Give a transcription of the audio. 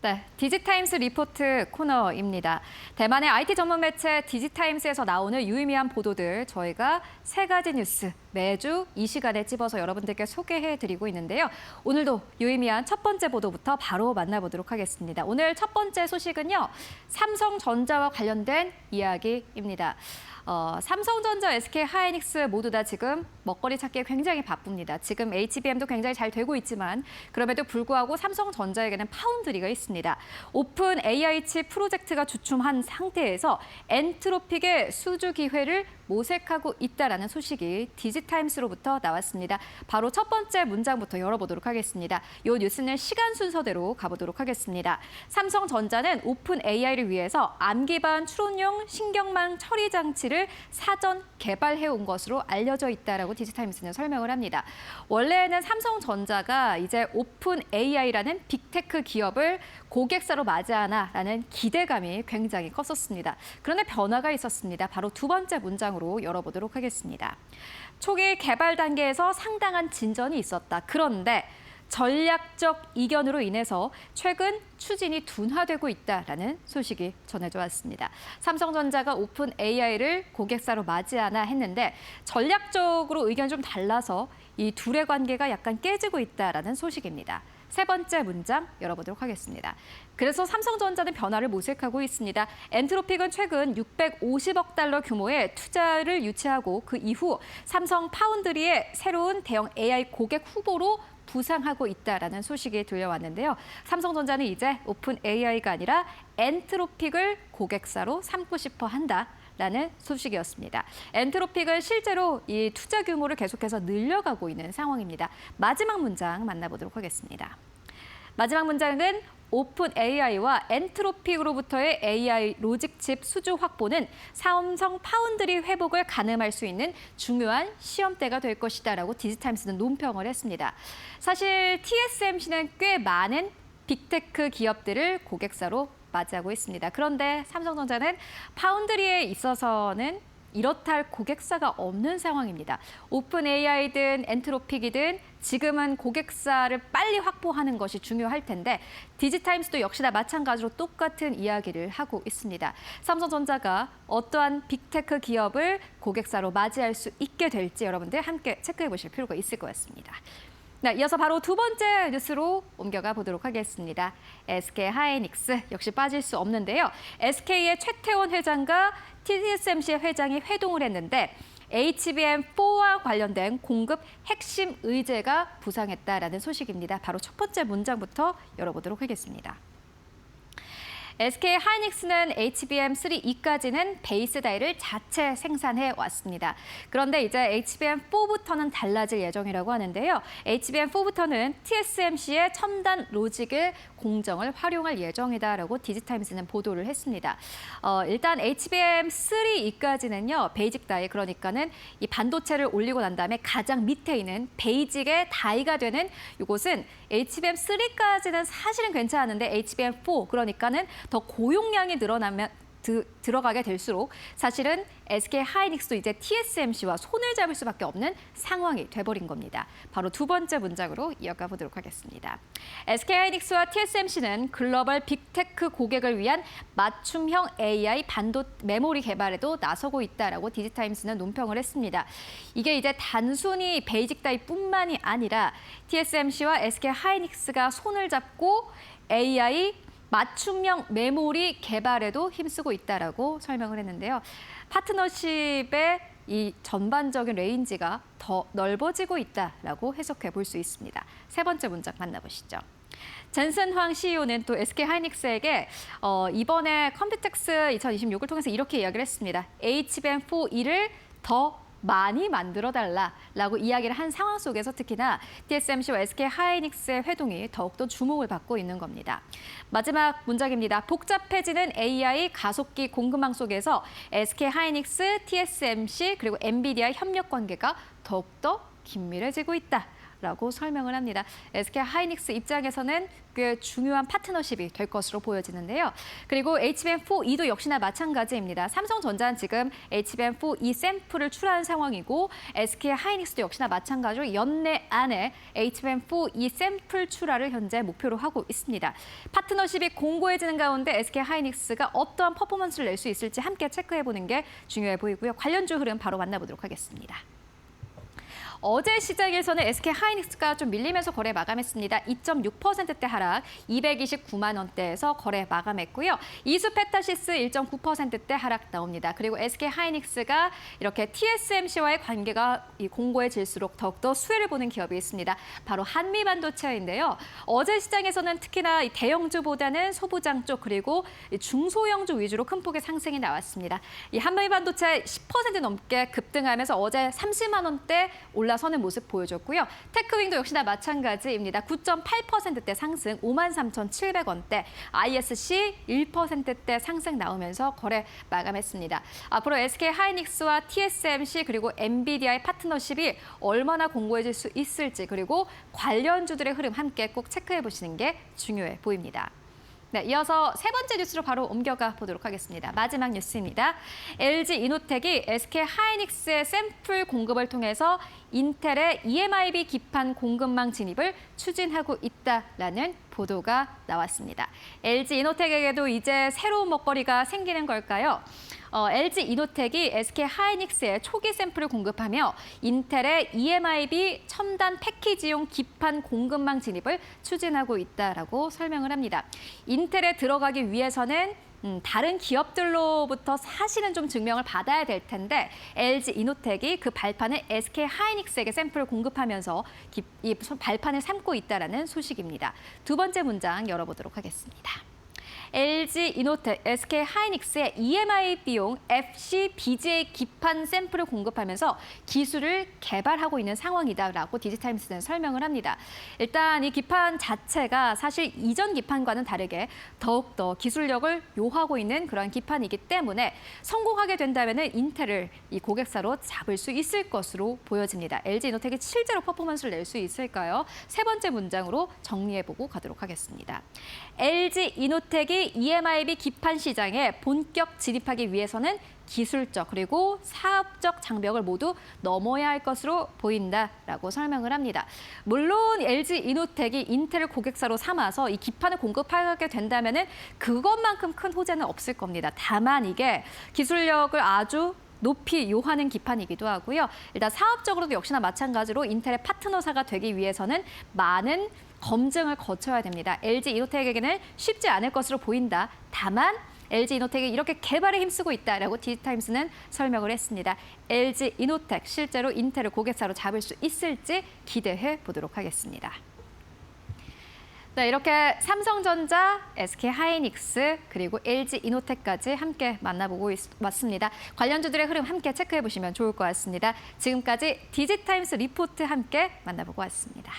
네, 디지타임스 리포트 코너입니다. 대만의 IT 전문 매체 디지타임스에서 나오는 유의미한 보도들 저희가 세 가지 뉴스 매주 이 시간에 찝어서 여러분들께 소개해드리고 있는데요. 오늘도 유의미한 첫 번째 보도부터 바로 만나보도록 하겠습니다. 오늘 첫 번째 소식은요. 삼성전자와 관련된 이야기입니다. 삼성전자, SK하이닉스 모두 다 지금 먹거리 찾기에 굉장히 바쁩니다. 지금 HBM도 굉장히 잘 되고 있지만 그럼에도 불구하고 삼성전자에게는 파운드리가 있습니다. 오픈 AI 칩 프로젝트가 주춤한 상태에서 엔트로픽의 수주 기회를 모색하고 있다라는 소식이 디지타임스로부터 나왔습니다. 바로 첫 번째 문장부터 열어보도록 하겠습니다. 이 뉴스는 시간 순서대로 가보도록 하겠습니다. 삼성전자는 오픈 AI를 위해서 암 기반 추론용 신경망 처리 장치를 사전 개발해온 것으로 알려져 있다라고 디지타임스는 설명을 합니다. 원래는 삼성전자가 이제 오픈 AI라는 빅테크 기업을 고객사로 맞이하나라는 기대감이 굉장히 컸었습니다. 그런데 변화가 있었습니다. 바로 두 번째 문장으로 열어보도록 하겠습니다. 초기 개발 단계에서 상당한 진전이 있었다. 그런데 전략적 이견으로 인해서 최근 추진이 둔화되고 있다라는 소식이 전해져 왔습니다. 삼성전자가 오픈 AI를 고객사로 맞이하나 했는데 전략적으로 의견이 좀 달라서 이 둘의 관계가 약간 깨지고 있다라는 소식입니다. 세 번째 문장 열어보도록 하겠습니다. 그래서 삼성전자는 변화를 모색하고 있습니다. 엔트로픽은 최근 650억 달러 규모의 투자를 유치하고 그 이후 삼성 파운드리의 새로운 대형 AI 고객 후보로 부상하고 있다라는 소식이 들려왔는데요. 삼성전자는 이제 오픈 AI가 아니라 엔트로픽을 고객사로 삼고 싶어 한다라는 소식이었습니다. 엔트로픽은 실제로 이 투자 규모를 계속해서 늘려가고 있는 상황입니다. 마지막 문장 만나보도록 하겠습니다. 마지막 문장은 오픈 AI와 엔트로픽으로부터의 AI 로직칩 수주 확보는 삼성 파운드리 회복을 가늠할 수 있는 중요한 시험대가 될 것이다라고 디지타임스는 논평을 했습니다. 사실 TSMC는 꽤 많은 빅테크 기업들을 고객사로 맞이하고 있습니다. 그런데 삼성전자는 파운드리에 있어서는 이렇다 할 고객사가 없는 상황입니다. 오픈 AI든 엔트로픽이든 지금은 고객사를 빨리 확보하는 것이 중요할 텐데 디지타임스도 역시나 마찬가지로 똑같은 이야기를 하고 있습니다. 삼성전자가 어떠한 빅테크 기업을 고객사로 맞이할 수 있게 될지 여러분들 함께 체크해 보실 필요가 있을 것 같습니다. 네, 이어서 바로 두 번째 뉴스로 옮겨가 보도록 하겠습니다. SK하이닉스 역시 빠질 수 없는데요. SK의 최태원 회장과 TSMC 회장이 회동을 했는데 HBM4와 관련된 공급 핵심 의제가 부상했다라는 소식입니다. 바로 첫 번째 문장부터 열어보도록 하겠습니다. SK하이닉스는 HBM3E까지는 베이스 다이를 자체 생산해 왔습니다. 그런데 이제 HBM4부터는 달라질 예정이라고 하는데요. HBM4부터는 TSMC의 첨단 로직을 공정을 활용할 예정이다라고 디지타임스는 보도를 했습니다. 일단 HBM3E까지는요. 베이직 다이, 그러니까는 이 반도체를 올리고 난 다음에 가장 밑에 있는 베이직의 다이가 되는 이곳은 HBM3까지는 사실은 괜찮은데 HBM4, 그러니까는 더 고용량이 늘어나면 들어가게 될수록 사실은 SK하이닉스도 이제 TSMC와 손을 잡을 수밖에 없는 상황이 돼버린 겁니다. 바로 두 번째 문장으로 이어가 보도록 하겠습니다. SK하이닉스와 TSMC는 글로벌 빅테크 고객을 위한 맞춤형 AI 메모리 개발에도 나서고 있다라고 디지타임스는 논평을 했습니다. 이게 이제 단순히 베이직 다이뿐만이 아니라 TSMC와 SK하이닉스가 손을 잡고 AI 맞춤형 메모리 개발에도 힘쓰고 있다라고 설명을 했는데요. 파트너십의 이 전반적인 레인지가 더 넓어지고 있다라고 해석해 볼 수 있습니다. 세 번째 문장 만나보시죠. 젠슨 황 CEO는 또 SK하이닉스에게 이번에 컴퓨텍스 2026을 통해서 이렇게 이야기를 했습니다. HBM4E를 더 많이 만들어달라라고 이야기를 한 상황 속에서 특히나 TSMC와 SK하이닉스의 회동이 더욱더 주목을 받고 있는 겁니다. 마지막 문장입니다. 복잡해지는 AI 가속기 공급망 속에서 SK하이닉스, TSMC 그리고 엔비디아의 협력 관계가 더욱더 긴밀해지고 있다. 있다라고 설명을 합니다. SK 하이닉스 입장에서는 꽤 중요한 파트너십이 될 것으로 보여지는데요. 그리고 HBM4E도 역시나 마찬가지입니다. 삼성전자는 지금 HBM4E 샘플을 출하한 상황이고 SK 하이닉스도 역시나 마찬가지로 연내 안에 HBM4E 샘플 출하를 현재 목표로 하고 있습니다. 파트너십이 공고해지는 가운데 SK 하이닉스가 어떠한 퍼포먼스를 낼 수 있을지 함께 체크해보는 게 중요해 보이고요. 관련주 흐름 바로 만나보도록 하겠습니다. 어제 시장에서는 SK 하이닉스가 좀 밀리면서 거래 마감했습니다. 2.6%대 하락, 229만 원대에서 거래 마감했고요. 이수 페타시스 1.9%대 하락 나옵니다. 그리고 SK 하이닉스가 이렇게 TSMC와의 관계가 공고해질수록 더욱더 수혜를 보는 기업이 있습니다. 바로 한미반도체인데요. 어제 시장에서는 특히나 이 대형주보다는 소부장 쪽 그리고 중소형주 위주로 큰 폭의 상승이 나왔습니다. 이 한미반도체 10% 넘게 급등하면서 어제 30만 원대 올라서는 모습 보여줬고요. 테크윙도 역시나 마찬가지입니다. 9.8%대 상승 53,700원대, ISC 1%대 상승 나오면서 거래 마감했습니다. 앞으로 SK 하이닉스와 TSMC 그리고 엔비디아의 파트너십이 얼마나 공고해질 수 있을지 그리고 관련주들의 흐름 함께 꼭 체크해 보시는 게 중요해 보입니다. 네, 이어서 세 번째 뉴스로 바로 옮겨가 보도록 하겠습니다. 마지막 뉴스입니다. LG 이노텍이 SK 하이닉스의 샘플 공급을 통해서 인텔의 EMIB 기판 공급망 진입을 추진하고 있다라는 보도가 나왔습니다. LG 이노텍에게도 이제 새로운 먹거리가 생기는 걸까요? LG 이노텍이 SK 하이닉스에 초기 샘플을 공급하며 인텔의 EMIB 첨단 패키지용 기판 공급망 진입을 추진하고 있다라고 설명을 합니다. 인텔에 들어가기 위해서는 다른 기업들로부터 사실은 좀 증명을 받아야 될 텐데 LG 이노텍이 그 발판을 SK 하이닉스에게 샘플을 공급하면서 이 발판을 삼고 있다라는 소식입니다. 두 번째 문장 열어보도록 하겠습니다. LG 이노텍, SK 하이닉스의 EMIB용 FC-BGA 기판 샘플을 공급하면서 기술을 개발하고 있는 상황이다라고 디지타임스는 설명을 합니다. 일단 이 기판 자체가 사실 이전 기판과는 다르게 더욱더 기술력을 요하고 있는 그런 기판이기 때문에 성공하게 된다면 인텔을 이 고객사로 잡을 수 있을 것으로 보여집니다. LG 이노텍이 실제로 퍼포먼스를 낼 수 있을까요? 세 번째 문장으로 정리해보고 가도록 하겠습니다. LG 이노텍이 EMIB 기판 시장에 본격 진입하기 위해서는 기술적 그리고 사업적 장벽을 모두 넘어야 할 것으로 보인다라고 설명을 합니다. 물론 LG 이노텍이 인텔을 고객사로 삼아서 이 기판을 공급하게 된다면은 그것만큼 큰 호재는 없을 겁니다. 다만 이게 기술력을 아주 높이 요하는 기판이기도 하고요. 일단 사업적으로도 역시나 마찬가지로 인텔의 파트너사가 되기 위해서는 많은 검증을 거쳐야 됩니다. LG 이노텍에게는 쉽지 않을 것으로 보인다. 다만 LG 이노텍이 이렇게 개발에 힘쓰고 있다라고 디지타임스는 설명을 했습니다. LG 이노텍 실제로 인텔을 고객사로 잡을 수 있을지 기대해 보도록 하겠습니다. 네, 이렇게 삼성전자, SK 하이닉스 그리고 LG 이노텍까지 함께 만나보고 왔습니다. 관련주들의 흐름 함께 체크해 보시면 좋을 것 같습니다. 지금까지 디지타임스 리포트 함께 만나보고 왔습니다.